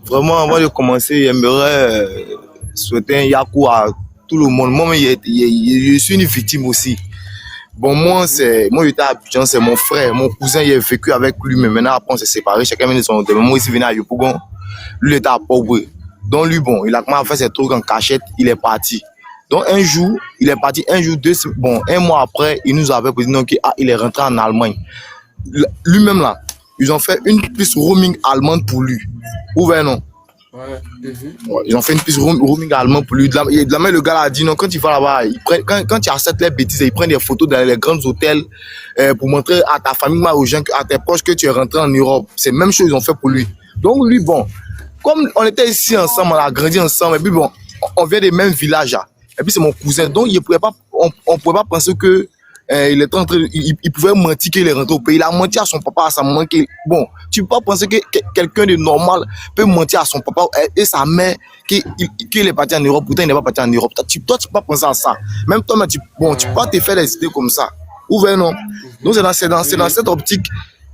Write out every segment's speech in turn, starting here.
Vraiment, avant de commencer, j'aimerais souhaiter un yakou à tout le monde. Moi, je suis une victime aussi. Bon, moi, j'étais à Abidjan, c'est mon frère, mon cousin, il a vécu avec lui, mais maintenant, après, on s'est séparés, chacun vient de son côté. Moi, ici, venu à Yopougon, lui, il était à Pogwe. Donc, lui, bon, il a commencé à faire ses trucs en cachette, il est parti. Donc, un jour, il est parti, un jour, un mois après, il nous avait dit qu'il est rentré en Allemagne. Lui-même, là, ils ont fait une piste roaming allemande pour lui. Ouvert, non? Ouais. Ouais, ils ont fait une piste roaming allemande pour lui. De la main, le gars a dit non, quand il va là-bas, quand tu acceptes les bêtises, ils prennent des photos dans les grands hôtels pour montrer à ta famille, aux gens, à tes proches que tu es rentré en Europe. C'est la même chose qu'ils ont fait pour lui. Donc, lui, bon, comme on était ici ensemble, on a grandi ensemble, et puis bon, on vient des mêmes villages. Là. Et puis c'est mon cousin. Donc, on ne pouvait pas penser que il était en train il pouvait mentir qu'il est rentré au pays. Il a menti à son papa, à sa maman. Bon, tu ne peux pas penser que quelqu'un de normal peut mentir à son papa et sa mère qu'il est parti en Europe, pourtant il n'est pas parti en Europe. Toi, tu ne peux pas penser à ça. Même toi, tu peux pas te faire des idées comme ça. Ouvert, non? Donc, c'est dans cette optique.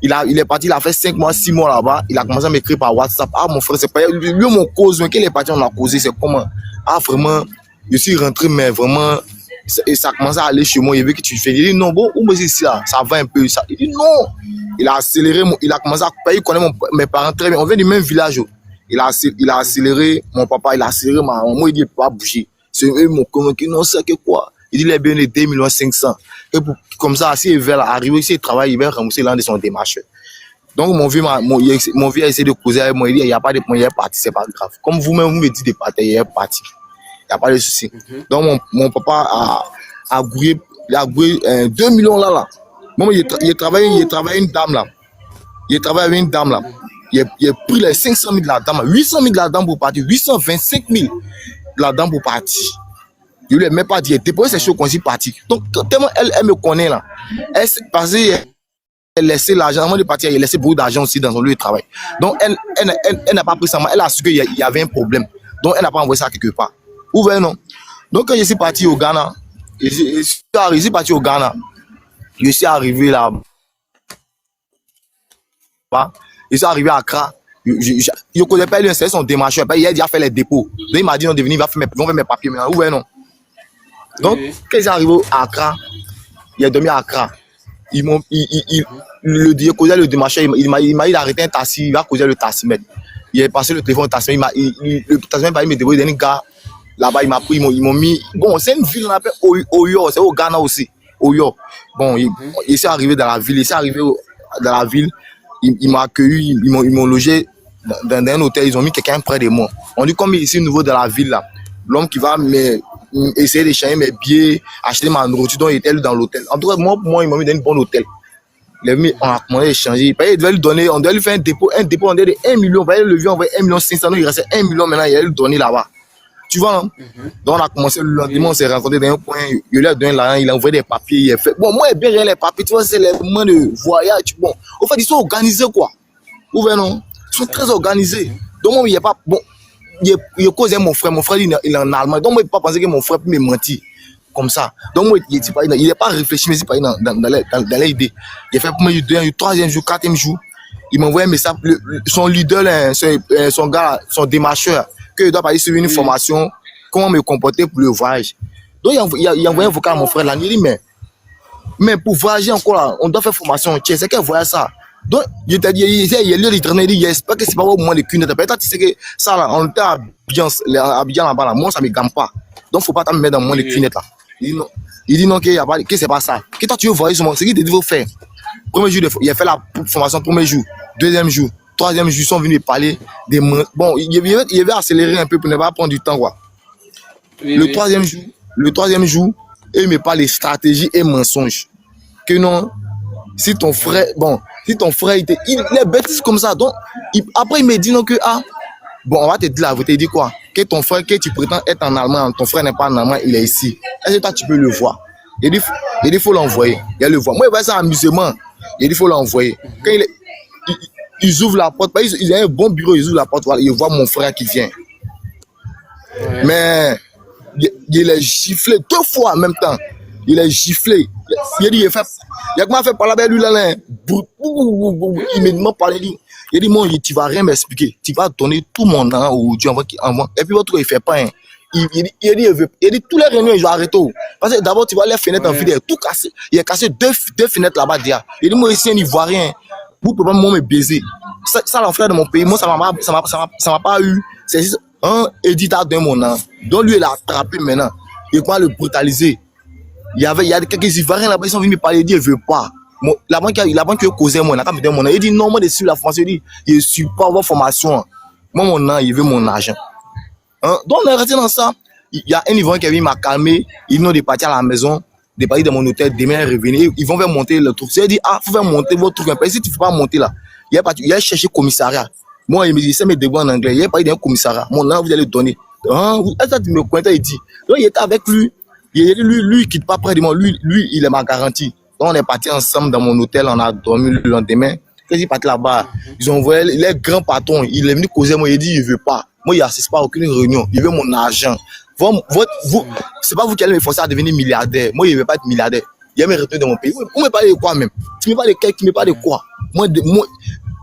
Il est parti, il a fait 5 mois, 6 mois là-bas. Il a commencé à m'écrire par WhatsApp. Ah, mon frère, c'est pas lui, mon cause. Qu'il est parti, on a causé. C'est comment? Ah, vraiment, je suis rentré, mais vraiment. Et ça a commencé à aller chez moi, il veut que tu fais. Il dit non, bon, où me ici là, ça va un peu. Ça. Il dit non. Il a accéléré, il a commencé à payer, il connaît mes parents très bien. On vient du même village. Il a accéléré mon papa, il a accéléré ma maman. Moi, il dit il ne peut pas bouger. C'est eux qui m'ont convaincu, non, c'est que quoi. Il dit il est bien de 2 500 000. Et comme ça, s'il veut arriver, s'il travaille, il va rembourser l'un de son démarche. Donc, mon vieux a essayé de causer avec moi. Il dit il n'y a pas de point, il est parti, c'est pas grave. Comme vous-même, vous me dites de partir, il est parti. Il n'y a pas de souci. Donc, mon papa a gouillé 2 millions là. Bon, il travaille une dame là. Il travaille avec une dame là. Il a pris les 500 000 de la dame, 800 000 de la dame pour partir, 825 000 de la dame pour partir. Je ne lui ai même pas dit, déposer ces choses qu'on s'y parti. Donc, tellement elle me connaît là. Parce qu'elle laissé l'argent, avant de partir, elle a laissé beaucoup d'argent aussi dans son lieu de travail. Donc, elle n'a pas pris ça, elle a su qu'il y avait un problème. Donc, elle n'a pas envoyé ça quelque part. Ouvert, non. Donc, quand je suis parti au Ghana, je suis parti au Ghana, je suis arrivé là. Je suis arrivé à Accra. Je ne connais pas lui, c'est son démarcheur. Il a déjà fait les dépôts. Donc, il m'a dit, non, de venir, il va faire mes papiers maintenant. Ouvert, non. Donc, quand je suis arrivé à Accra, il a dormi à Accra. Le démarcheur, il m'a d'arrêter un taxi, il va causer le taximètre. Il est passé le téléphone au taximètre, le taximètre va me débrouiller d'un gars. Là-bas, ils m'ont mis. Bon, c'est une ville, on appelle Oyo, c'est au Ghana aussi. Oyo. Bon, il s'est arrivé dans la ville, ils m'ont accueilli, ils m'ont logé dans un hôtel, ils ont mis quelqu'un près de moi. On dit, comme ici, au niveau de la ville, là, l'homme qui va essayer d'échanger mes billets, acheter ma nourriture, donc il était dans l'hôtel. En tout cas, moi, ils m'ont mis dans un bon hôtel. On a commencé à échanger. Il devait lui donner, on devait lui faire un dépôt, on devait de 1 million, le vieux envoyer 1 million 500 000, il restait 1 million maintenant, il allait lui donner là-bas. Tu vois, hein? Donc on a commencé le lendemain, on s'est rencontrés dans un point, il lui a donné l'argent, il a envoyé des papiers, il a fait. Bon, moi, bien les papiers, tu vois, c'est les moments de voyage. Bon, au fait, ils sont organisés, quoi. Vous voyez, non? Ils sont très organisés. Donc, moi, il n'y a pas. Bon, il causé mon frère il est en Allemagne. Donc, moi, il ne pas penser que mon frère peut me mentir. Comme ça. Donc, moi, il n'est pas réfléchi, mais il n'est pas dans l'idée. Il a fait le premier jour, deuxième jour, troisième jour, quatrième jour. Il m'a envoyé un message. Son leader, son gars, son démarcheur, qu'il doit partir sur une formation, comment me comporter pour le voyage. Donc, il a envoyé un vocal à mon frère là. Il dit, mais pour voyager encore là, on doit faire formation. Tu sais, c'est quel voyage ça? Donc, il t'a dit, il y a lieu de traîner, il j'espère que c'est pas au moment de cunette. Peut-être tu sais que ça là, on était à Abidjan là-bas là, moi ça me gamme pas. Donc, faut pas t'en mettre dans le moment de cunette là. Il dit non, que c'est pas ça. Que toi tu veux voyager sur moi, c'est qu'il te dit faut faire. Premier jour, il a fait la formation, premier jour, deuxième jour, troisième jour, ils sont venus parler des mains. Bon, il avait accéléré un peu pour ne pas prendre du temps, quoi. Le troisième jour, il me parle de stratégie et mensonges. Que non, si ton frère, il est bêtise comme ça. Donc, après, il me dit non que, bon, on va te dire la vérité, il dit quoi? Que ton frère, que tu prétends être en Allemagne, ton frère n'est pas en Allemagne, il est ici. Est-ce que toi, tu peux le voir? Il dit, il faut l'envoyer. Il le voit. Moi, il va ça amusement. Il dit, il faut l'envoyer. Quand ils ouvrent la porte, ils ont un bon bureau, ils ouvrent la porte, voilà, ils voient mon frère qui vient. Ouais. Mais il est giflé 2 fois en même temps. Il est giflé. Il a dit, il a comment fait parler avec lui là. Il me demande parler lui. Il dit, moi, tu vas rien m'expliquer. Tu vas donner tout mon argent au Dieu avant. Et puis, votre truc, il fait pas. Hein. Il dit, tous les réunions, ils vont arrêter. Parce que d'abord, tu vois les fenêtres en fil, tout cassé. Il a cassé deux fenêtres là-bas déjà. Il dit, moi, ici, un Ivoirien, vous pouvez pas me baiser. Ça, l'enfer de mon pays, moi, ça m'a pas eu. C'est juste un éditeur de mon nom. Donc, lui, il a attrapé maintenant. Il va le brutaliser. Il y a quelques Ivoiriens là-bas, ils sont venus me parler, ils disent, il veut pas. La banque qui a causé moi, il dit, non, moi, je suis la France, il dit, je ne suis pas votre formation. Moi, mon nom, il veut mon argent. Hein? Donc, on est resté dans ça. Il y a un Ivoirien qui m'a calmé, ils n'ont départi à la maison, départi de mon hôtel, demain, revenir, ils vont faire monter le truc. Il dit, ah, il faut faire monter votre truc. Si tu ne fais pas monter là, il a cherché commissariat. Moi, il me dit, c'est mes devoirs en anglais, il a parlé d'un commissariat. Mon nom, vous allez le donner. Hein? Ça, tu me connais, il dit. Donc, il était avec lui. Lui, il quitte pas près de moi. Lui, il est ma garantie. Donc, on est parti ensemble dans mon hôtel, on a dormi le lendemain. Quand il est parti là-bas, ils ont envoyé les grands patrons. Il est venu causer moi, il dit, il veut pas. Moi, il n'assiste pas à aucune réunion. Il veut mon argent. C'est pas vous qui allez me forcer à devenir milliardaire. Moi, il ne veut pas être milliardaire. Il va me retourner dans mon pays. Vous me parlez de quoi même? Tu me parles de quelqu'un qui me parle de quoi? Moi,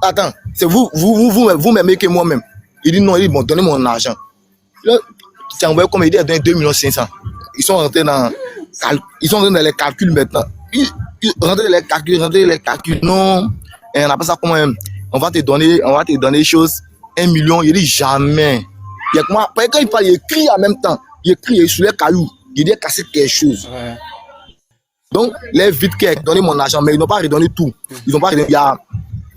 attends, c'est vous m'aimez que moi-même. Il dit non, il dit bon, donnez mon argent. Là, tu as envoyé comme il dit, il a donné 2 500 000. Ils sont rentrés dans les calculs maintenant. Ils rentrent dans les calculs. Non, et on appelle ça comment même. On va te donner des choses. 1 million, il dit jamais. Il y a comment, quand il parle, il écrit en même temps. Il écrit sur les cailloux. Il dit casser quelque chose. Ouais. Donc, les vides qui ont donné mon argent, mais ils n'ont pas redonné tout. Ils n'ont pas redonné. Il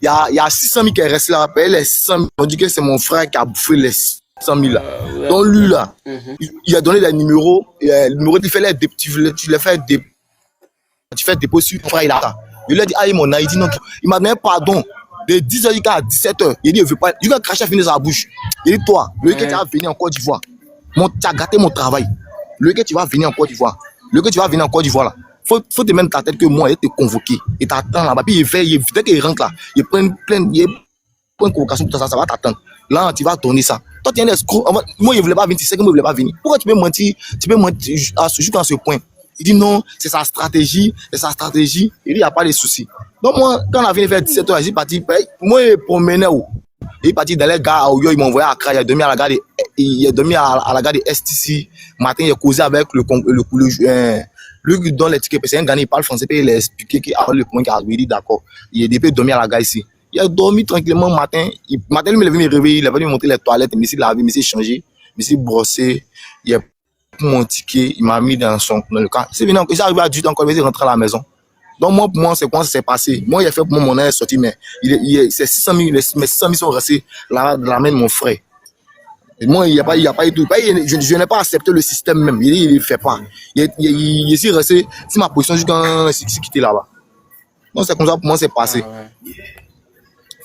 y a 600 000 qui est resté là. Les 600 000, on dit que c'est mon frère qui a bouffé les 600 000 là. Ouais. Donc, lui là, il a donné les numéros. Le numéro, tu fais dépôt sur ton frère, il a ça. Il lui a dit, ah, mon âge, il dit non. Il m'a donné pardon. De 10h à 17h, il dit, il veut pas. Il va cracher, finir sa bouche. Il dit, toi, le gars, tu vas venir en Côte d'Ivoire. Tu as gâté mon travail. Le gars, tu vas venir en Côte d'Ivoire. Là. Faut te mettre ta tête que moi, il te convoqué. Il t'attend là-bas. Puis dès qu'il rentre là, il prend une convocation pour ça, ça va t'attendre. Là, tu vas donner ça. Toi, tu es un escroc. Moi, il ne voulait pas venir. Tu sais que moi, il ne voulait pas venir. Pourquoi tu peux mentir jusqu'à ce point? Il dit non, c'est sa stratégie. Il dit, il n'y a pas de soucis. Donc, moi, quand on a fini de faire 17h, j'ai parti. Moi, il promenait où? Il est parti dans les gars à Oyo, il m'a envoyé à Accra. Il a dormi à la gare de STC. Matin, il a causé avec le lui qui donne les tickets. C'est un gars, il parle français. Il a expliqué qu'il a le point qu'il a dit d'accord. Il a dormi à la gare ici. Il a dormi tranquillement matin. Matin, lui, il est venu me réveiller. Il est venu monter les toilettes. Il s'est lavé, il s'est changé. Il s'est brossé. Il a mon ticket, il m'a mis dans le camp. C'est venu, j'ai arrivé à 18 ans, quand il est rentré à la maison. Donc, moi, pour moi, c'est comment ça s'est passé. Moi, il a fait pour moi, mon âge est sorti, mais c'est 600 000, mes 600 000 sont restés là, dans la main de mon frère. Et moi, il n'y a pas eu tout. Je n'ai pas accepté le système même. Il ne fait pas. Il est resté, c'est ma position jusqu'à quitter là-bas. Donc, c'est comme ça pour moi, c'est passé. Ah, ouais.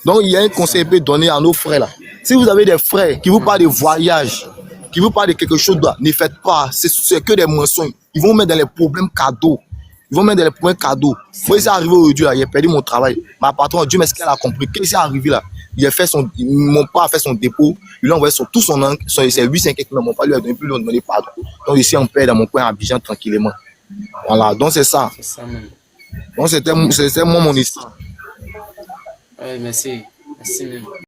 Donc, il y a un conseil peut donner à nos frères là. Si vous avez des frères qui vous parlent de voyage, qui vous parle de quelque chose là, ne faites pas, c'est que des mensonges. Ils vont mettre dans les problèmes cadeaux. Moi, il s'est arrivé aujourd'hui, là, il a perdu mon travail. Ma patron, Dieu merci qu'elle a compris. Qu'est-ce qui s'est arrivé là? Mon père a fait son dépôt, il a envoyé tout son nom, ses 800 quelques, mais mon père lui a donné plus, lui a donné pardon. Donc, ici, on paie dans mon coin à Abidjan tranquillement. Voilà, donc c'est ça. C'est ça même. Donc, c'était mon histoire. Oui, merci. Merci même.